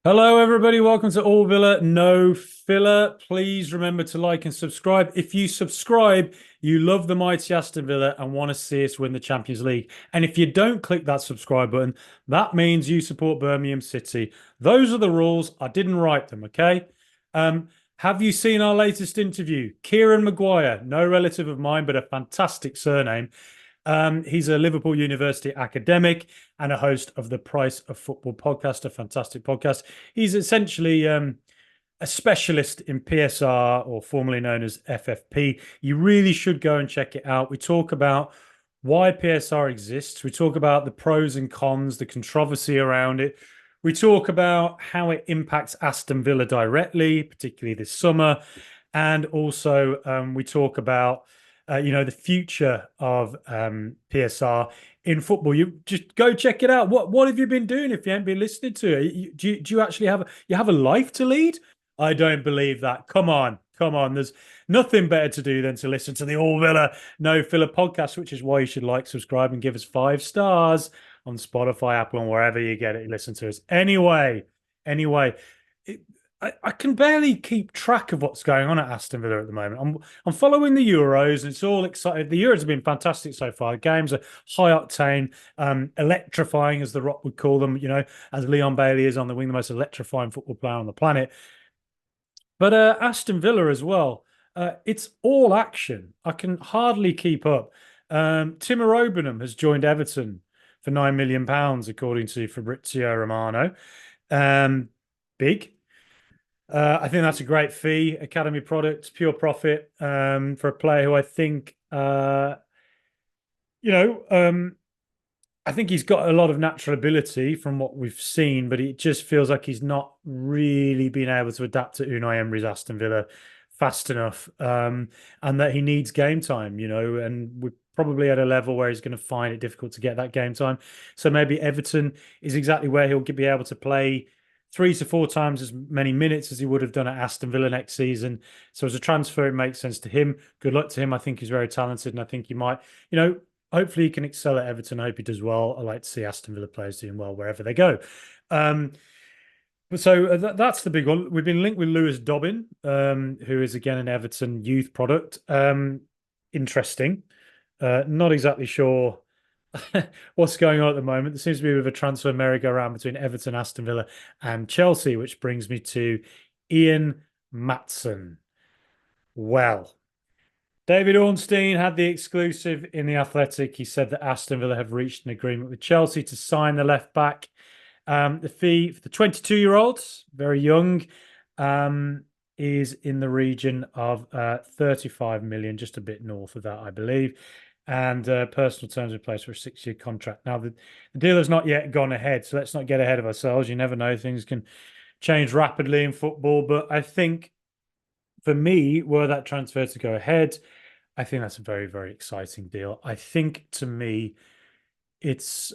Hello, everybody. Welcome to All Villa No Filler. Please remember to like and subscribe. If you subscribe, you love the mighty Aston Villa and want to see us win the Champions League. And if you don't click that subscribe button, that means you support Birmingham City. Those are the rules. I didn't write them, okay? Have you seen our latest interview? Kieran Maguire, no relative of mine, but a fantastic surname. He's a Liverpool University academic and a host of the Price of Football podcast, a fantastic podcast. He's essentially a specialist in PSR, or formerly known as FFP. You really should go and check it out. We talk about why PSR exists. We talk about the pros and cons, the controversy around it. We talk about how it impacts Aston Villa directly, particularly this summer. And also, we talk about the future of PSR in football. You just go check it out. What have you been doing if you haven't been listening to it? Do you actually have a life to lead? I don't believe that. Come on, come on. There's nothing better to do than to listen to the All Villa No Filler podcast, which is why you should like, subscribe, and give us 5 stars on Spotify, Apple, and wherever you get it. Listen to us. Anyway, I can barely keep track of what's going on at Aston Villa at the moment. I'm following the Euros, and it's all exciting. The Euros have been fantastic so far. The games are high octane, electrifying, as The Rock would call them. As Leon Bailey is on the wing, the most electrifying football player on the planet. But Aston Villa as well. It's all action. I can hardly keep up. Timo Robenham has joined Everton for £9 million, according to Fabrizio Romano. Big. I think that's a great fee. Academy product, pure profit for a player who I think, you know, um, I think he's got a lot of natural ability from what we've seen, but it just feels like he's not really been able to adapt to Unai Emery's Aston Villa fast enough, and that he needs game time, and we're probably at a level where he's going to find it difficult to get that game time. So maybe Everton is exactly where he'll be able to play 3 to 4 times as many minutes as he would have done at Aston Villa next season. So as a transfer, it makes sense to him. Good luck to him. I think he's very talented, and I think he might, hopefully he can excel at Everton. I hope he does well. I like to see Aston Villa players doing well wherever they go. That's the big one. We've been linked with Lewis Dobbin, who is again an Everton youth product. Interesting. Not exactly sure what's going on at the moment. There seems to be a bit of a transfer merry-go-round between Everton, Aston Villa, and Chelsea, which brings me to Ian Maatsen. Well, David Ornstein had the exclusive in The Athletic. He said that Aston Villa have reached an agreement with Chelsea to sign the left back. The fee for the 22-year-olds, very young, is in the region of 35 million, just a bit north of that, I believe. And personal terms in place for a 6-year contract. Now, the deal has not yet gone ahead, so let's not get ahead of ourselves. You never know, things can change rapidly in football. But I think for me, were that transfer to go ahead, I think that's a very, very exciting deal. I think to me, it's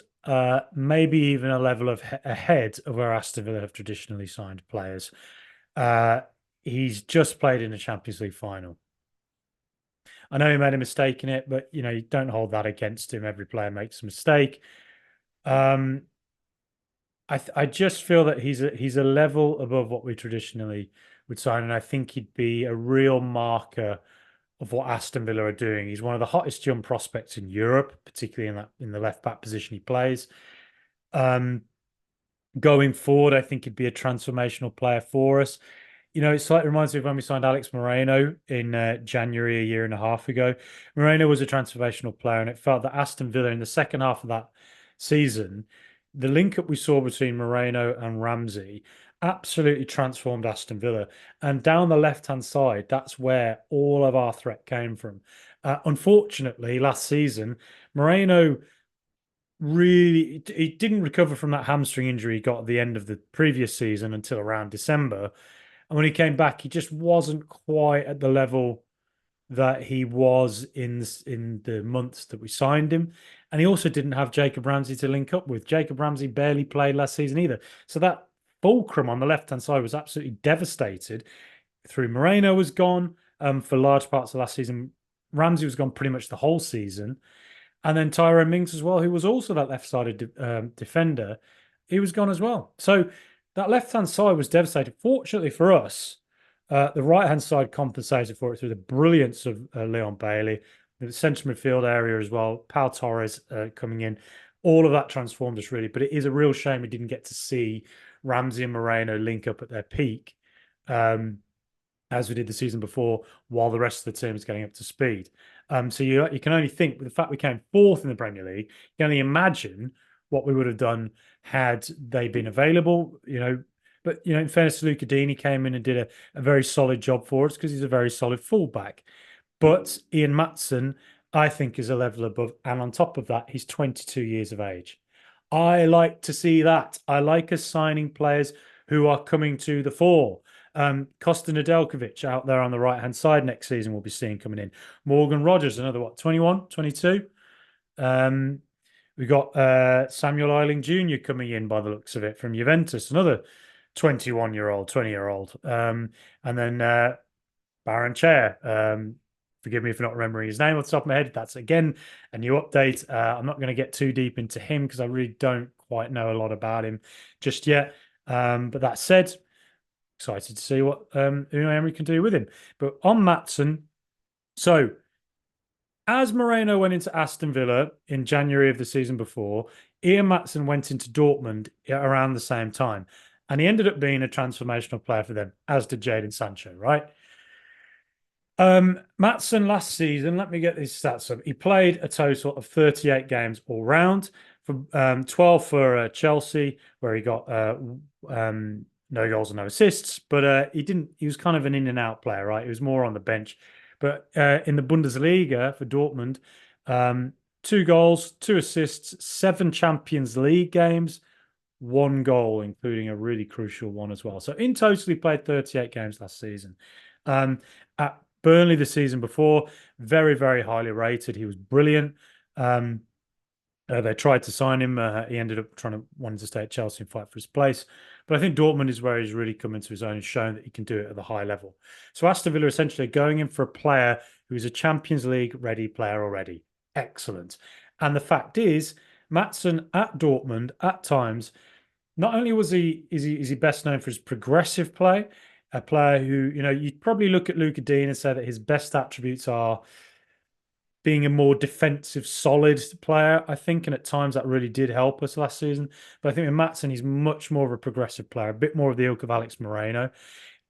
maybe even a level of ahead of where Aston Villa have traditionally signed players. He's just played in a Champions League final. I know he made a mistake in it, but you don't hold that against him. Every player makes a mistake. I just feel that he's a level above what we traditionally would sign, and I think he'd be a real marker of what Aston Villa are doing. He's one of the hottest young prospects in Europe, particularly in the left back position he plays. Going forward, I think he'd be a transformational player for us. It slightly reminds me of when we signed Alex Moreno in January a year and a half ago. Moreno was a transformational player, and it felt that Aston Villa in the second half of that season, the link up we saw between Moreno and Ramsey absolutely transformed Aston Villa. And down the left-hand side, that's where all of our threat came from. Unfortunately, last season, Moreno really he didn't recover from that hamstring injury he got at the end of the previous season until around December. And when he came back, he just wasn't quite at the level that he was in the months that we signed him. And he also didn't have Jacob Ramsey to link up with. Jacob Ramsey barely played last season either. So that fulcrum on the left-hand side was absolutely devastated. Through Moreno was gone for large parts of last season. Ramsey was gone pretty much the whole season. And then Tyrone Mings as well, who was also that left-sided defender. He was gone as well. So that left-hand side was devastating. Fortunately for us, the right-hand side compensated for it through the brilliance of Leon Bailey, the centre midfield area as well, Pau Torres coming in. All of that transformed us really, but it is a real shame we didn't get to see Ramsey and Moreno link up at their peak, as we did the season before, while the rest of the team is getting up to speed. So you can only think, with the fact we came fourth in the Premier League, you can only imagine what we would have done had they been available. But in fairness to Luca Dini, came in and did a very solid job for us because he's a very solid fullback. But Ian Maatsen, I think, is a level above. And on top of that, he's 22 years of age. I like to see that. I like us signing players who are coming to the fore. Costa Nedeljkovic out there on the right-hand side next season we'll be seeing coming in. Morgan Rogers, another, 21, 22? We got Samuel Eiling Jr. coming in by the looks of it from Juventus, another 21-year-old, 20-year-old. And then Baron Chair. Forgive me for not remembering his name off the top of my head. That's, again, a new update. I'm not going to get too deep into him because I really don't quite know a lot about him just yet. But that said, excited to see what Unai Emery can do with him. But on Maatsen, so as Moreno went into Aston Villa in January of the season before, Ian Maatsen went into Dortmund around the same time. And he ended up being a transformational player for them, as did Jadon Sancho, right? Maatsen last season, let me get these stats up. He played a total of 38 games all round, for 12 for Chelsea, where he got no goals and no assists, but he was kind of an in and out player, right? He was more on the bench. But in the Bundesliga for Dortmund, 2 goals, 2 assists, 7 Champions League games, 1 goal, including a really crucial one as well. So in total, he played 38 games last season. At Burnley the season before, very, very highly rated. He was brilliant. They tried to sign him. He ended up wanting to stay at Chelsea and fight for his place. But I think Dortmund is where he's really come into his own and shown that he can do it at the high level. So Aston Villa essentially going in for a player who is a Champions League ready player already. Excellent. And the fact is, Maatsen at Dortmund at times, not only is he best known for his progressive play, a player who, you'd probably look at Luca Dean and say that his best attributes are being a more defensive, solid player, I think, and at times that really did help us last season. But I think with Maatsen, he's much more of a progressive player, a bit more of the ilk of Alex Moreno.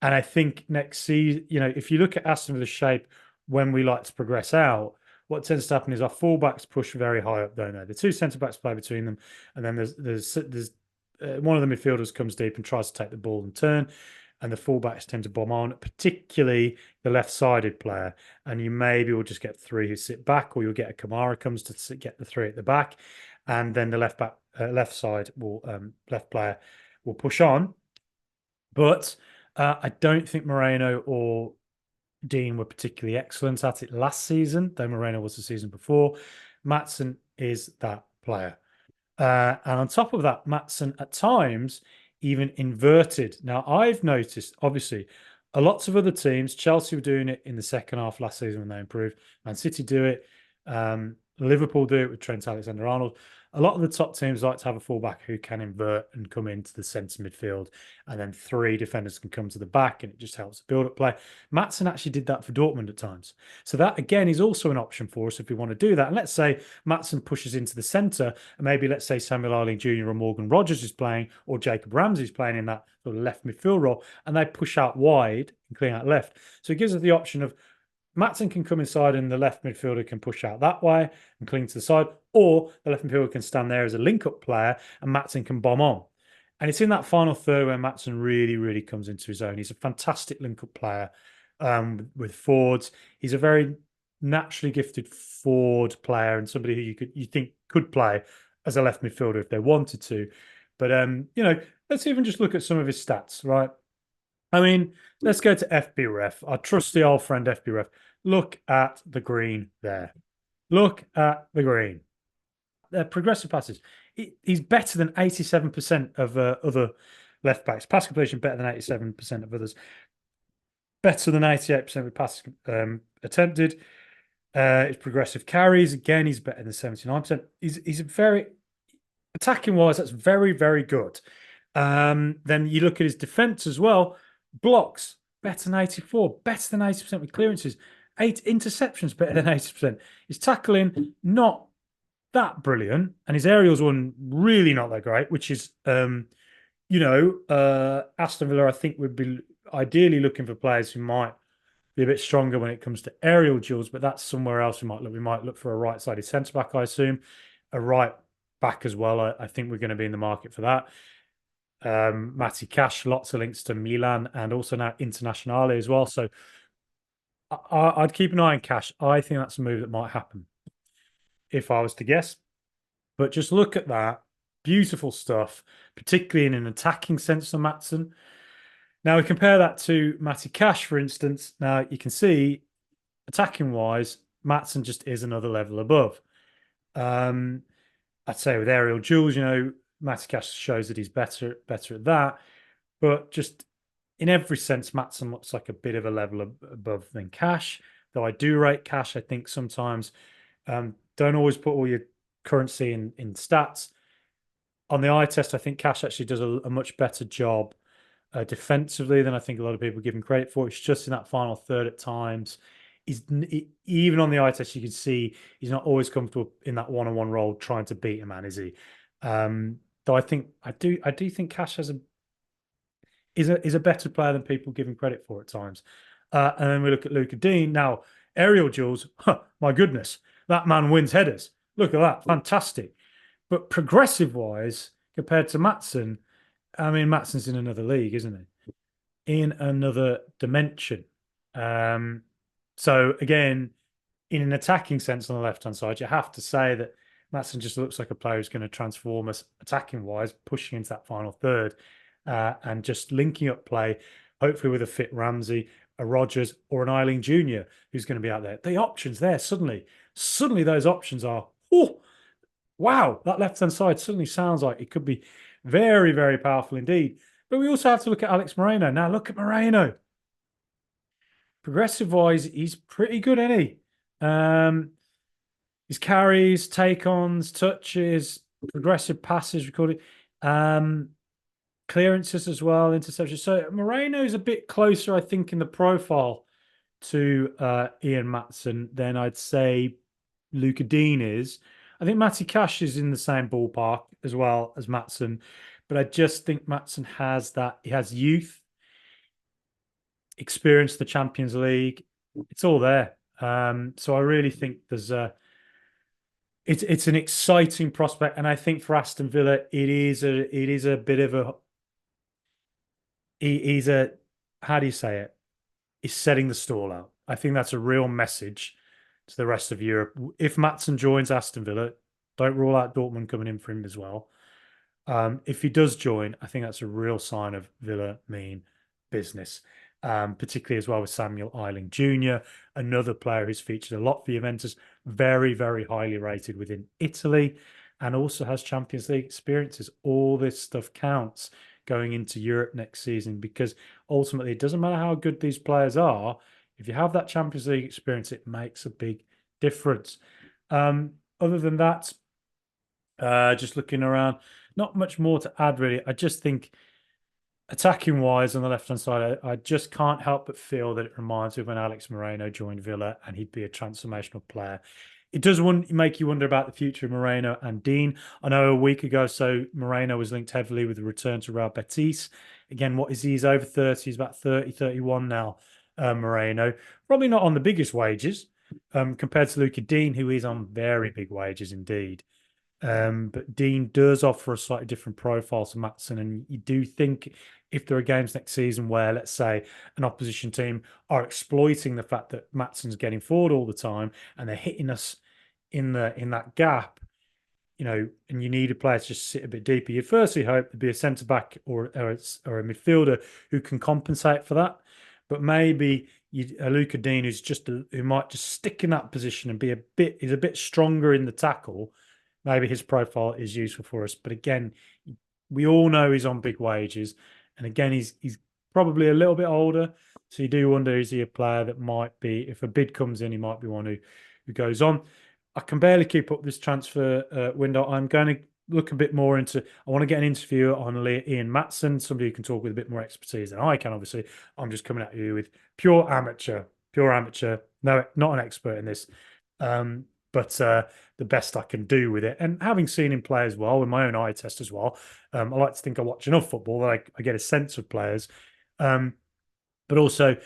And I think next season, if you look at Aston Villa's shape when we like to progress out, what tends to happen is our fullbacks push very high up, don't they? The 2 centre-backs play between them, and then there's one of the midfielders comes deep and tries to take the ball and turn, and the fullbacks tend to bomb on, particularly the left-sided player. And you maybe will just get 3 who sit back, or you'll get a Kamara comes to get the 3 at the back, and then the left player will push on. But I don't think Moreno or Dean were particularly excellent at it last season, though Moreno was the season before. Maatsen is that player. And on top of that, Maatsen at times even inverted. Now, I've noticed, obviously, lots of other teams, Chelsea were doing it in the second half last season when they improved. Man City do it. Liverpool do it with Trent Alexander-Arnold. A lot of the top teams like to have a fullback who can invert and come into the centre midfield, and then 3 defenders can come to the back, and it just helps the build-up play. Maatsen actually did that for Dortmund at times. So that, again, is also an option for us if we want to do that. And let's say Maatsen pushes into the centre, and maybe let's say Samuel Eiling Jr. or Morgan Rogers is playing, or Jacob Ramsey is playing in that sort of left midfield role, and they push out wide and clean out left. So it gives us the option of Maatsen can come inside and the left midfielder can push out that way and cling to the side, or the left midfielder can stand there as a link-up player and Maatsen can bomb on. And it's in that final third where Maatsen really, really comes into his own. He's a fantastic link-up player with forwards. He's a very naturally gifted forward player and somebody who you think could play as a left midfielder if they wanted to. But, let's even just look at some of his stats, right? I mean, let's go to FBref, our trusty old friend FBref. Look at the green there. Look at the green. They're progressive passes. He's better than 87% of other left backs. Pass completion better than 87% of others. Better than 88% of passes attempted. His progressive carries, again, he's better than 79%. He's a very, attacking wise, that's very, very good. Then you look at his defense as well. Blocks better than 84, better than 80% with clearances. 8 interceptions better than 80%. His tackling not that brilliant, and his aerials one really not that great, which is Aston Villa I think would be ideally looking for players who might be a bit stronger when it comes to aerial duels, but that's somewhere else we might look. We might look for a right-sided centre back, I assume, a right back as well. I think we're going to be in the market for that. Matty Cash, lots of links to Milan and also now Internazionale as well. So I'd keep an eye on Cash. I think that's a move that might happen if I was to guess. But just look at that. Beautiful stuff, particularly in an attacking sense for Maatsen. Now we compare that to Matty Cash, for instance. Now you can see, attacking wise, Maatsen just is another level above. I'd say with aerial duels, Matty Cash shows that he's better at that. But just in every sense, Maatsen looks like a bit of a level above than Cash. Though I do rate Cash, I think sometimes don't always put all your currency in stats. On the eye test, I think Cash actually does a much better job defensively than I think a lot of people give him credit for. It's just in that final third at times. Even on the eye test, you can see he's not always comfortable in that one-on-one role trying to beat a man, is he? Though I do think Cash is a better player than people give him credit for at times. And then we look at Luca Dean. Now, aerial duels, my goodness, that man wins headers. Look at that, fantastic. But progressive-wise, compared to Maatsen, I mean, Maatsen's in another league, isn't he? In another dimension. So again, in an attacking sense on the left-hand side, you have to say that Maatsen just looks like a player who's going to transform us attacking-wise, pushing into that final third and just linking up play, hopefully with a fit Ramsey, a Rodgers, or an Eiling Jr. who's going to be out there. The options there, suddenly those options are, wow, that left-hand side suddenly sounds like it could be very, very powerful indeed. But we also have to look at Alex Moreno. Now, look at Moreno. Progressive-wise, he's pretty good, isn't he? His carries, take-ons, touches, progressive passes recorded, clearances as well, interceptions. So Moreno's a bit closer, I think, in the profile to Ian Maatsen than I'd say Luca Dean is. I think Matty Cash is in the same ballpark as well as Maatsen, but I just think Maatsen has that. He has youth, experience the Champions League. It's all there. So I really think there's it's an exciting prospect, and I think for Aston Villa, it is a bit of a he's a how do you say it? He's setting the stall out. I think that's a real message to the rest of Europe. If Maatsen joins Aston Villa, don't rule out Dortmund coming in for him as well. If he does join, I think that's a real sign of Villa mean business, particularly as well with Samuel Eiling Jr., another player who's featured a lot for Juventus, very, very highly rated within Italy, and also has Champions League experiences. All this stuff counts going into Europe next season because ultimately it doesn't matter how good these players are. If you have that Champions League experience, it makes a big difference. Other than that, just looking around, not much more to add really. I just think attacking wise on the left hand side, I just can't help but feel that it reminds me of when Alex Moreno joined Villa and he'd be a transformational player. It does make you wonder about the future of Moreno and Dean. I know a week ago, so Moreno was linked heavily with the return to Real Betis. Again, what is he? He's over 30. He's about 30, 31 now, Moreno. Probably not on the biggest wages compared to Luca Dean, who is on very big wages indeed. But Dean does offer a slightly different profile to Maatsen, and you do think if there are games next season where, let's say, an opposition team are exploiting the fact that Maatsen's getting forward all the time and they're hitting us in that gap, and you need a player to just sit a bit deeper, you'd firstly hope there'd be a centre back or a midfielder who can compensate for that. But maybe a Luca Dean who might just stick in that position and is a bit stronger in the tackle. Maybe his profile is useful for us. But again, we all know he's on big wages. And again, he's probably a little bit older. So you do wonder, is he a player that might be, if a bid comes in, he might be one who goes on. I can barely keep up this transfer window. I'm going to look a bit more into. I want to get an interview on Ian Maatsen, somebody who can talk with a bit more expertise than I can. Obviously, I'm just coming at you with pure amateur. No, not an expert in this, but the best I can do with it. And having seen him play as well, with my own eye test as well, I like to think I watch enough football that I get a sense of players. But also,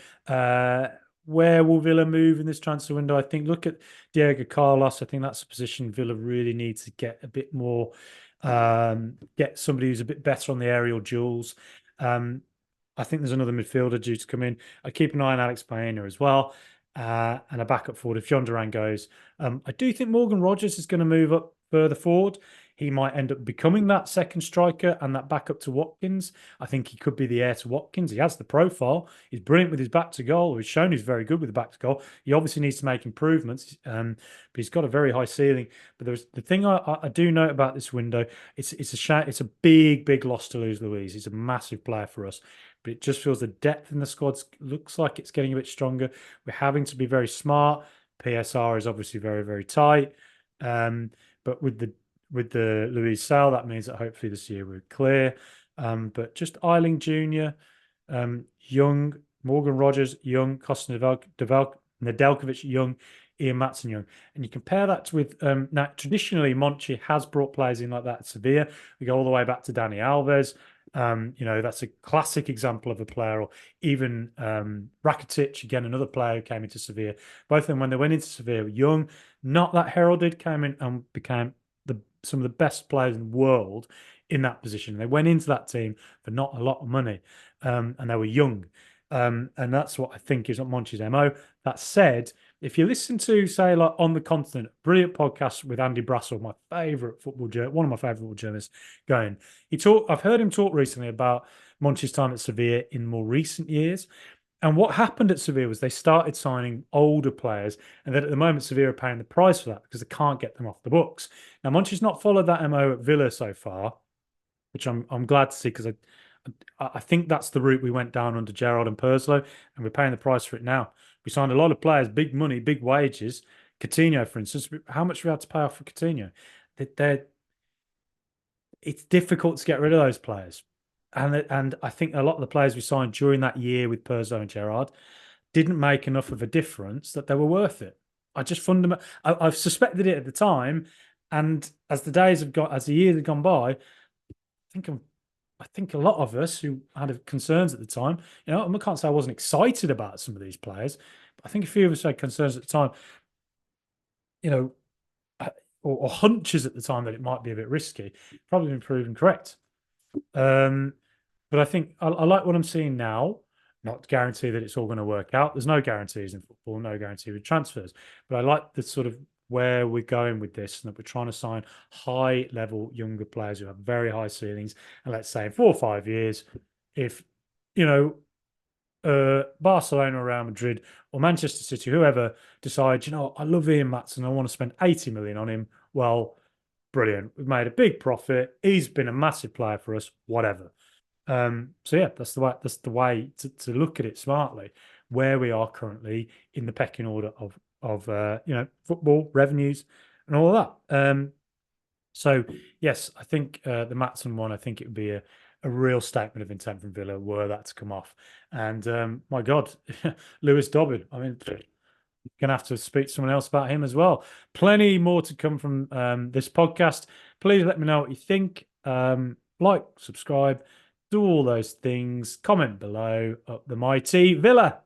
where will Villa move in this transfer window? I think look at Diego Carlos. I think that's a position Villa really needs to get a bit more, get somebody who's a bit better on the aerial duels. I think there's another midfielder due to come in. I keep an eye on Alex Baena as well, and a backup forward if John Duran goes. I do think Morgan Rogers is going to move up further forward. He might end up becoming that second striker and that backup to Watkins. I think he could be the heir to Watkins. He has the profile. He's brilliant with his back to goal. He's shown he's very good with the back to goal. He obviously needs to make improvements, but he's got a very high ceiling. But there's the thing I do note about this window. It's a big loss to lose Luiz. He's a massive player for us. But it just feels the depth in the squad looks like it's getting a bit stronger. We're having to be very smart. PSR is obviously very tight. But with the Luiz sale, that means that hopefully this year we're clear. But just Eiling Jr., Young, Morgan Rogers, Young, Costa Nedeljkovic, Young, Ian Maatsen, Young. And you compare that with, now traditionally Monchi has brought players in like that at Sevilla. We go all the way back to Dani Alves. That's a classic example of a player, or even Rakitic, again, another player who came into Sevilla. Both of them, when they went into Sevilla, were young, not that heralded, came in and became some of the best players in the world in that position. They went into that team for not a lot of money, and they were young. And that's what I think is Monchi's MO. That said, if you listen to, say, like On the Continent, brilliant podcast with Andy Brassel, one of my favorite football journalists going. I've heard him talk recently about Monchi's time at Sevilla in more recent years. And what happened at Sevilla was they started signing older players, and then at the moment Sevilla are paying the price for that because they can't get them off the books. Now Monchi's not followed that MO at Villa so far, which I'm glad to see, because I think that's the route we went down under Gerrard and Purslow, and we're paying the price for it now. We signed a lot of players, big money, big wages. Coutinho, for instance, how much we had to pay off for Coutinho? It's difficult to get rid of those players. And I think a lot of the players we signed during that year with Purslow and Gerrard didn't make enough of a difference that they were worth it. I've suspected it at the time, and as the years have gone by, I think a lot of us who had concerns at the time, I can't say I wasn't excited about some of these players, but I think a few of us had concerns at the time, or hunches at the time that it might be a bit risky. Probably been proven correct. But I think I like what I'm seeing now. Not guarantee that it's all going to work out. There's no guarantees in football, no guarantee with transfers. But I like the sort of where we're going with this, and that we're trying to sign high-level younger players who have very high ceilings. And let's say in 4 or 5 years, if Barcelona or Real Madrid or Manchester City, whoever decides, I love Ian Maatsen, I want to spend 80 million on him. Well, brilliant. We've made a big profit. He's been a massive player for us, whatever. So yeah, that's the way to look at it smartly, where we are currently in the pecking order of football revenues and all of that. So yes, I think the Maatsen one, I think it would be a real statement of intent from Villa were that to come off. And my God, Lewis Dobbin. I mean, gonna have to speak to someone else about him as well. Plenty more to come from this podcast. Please let me know what you think. Like, subscribe, do all those things. Comment below. Up the mighty Villa.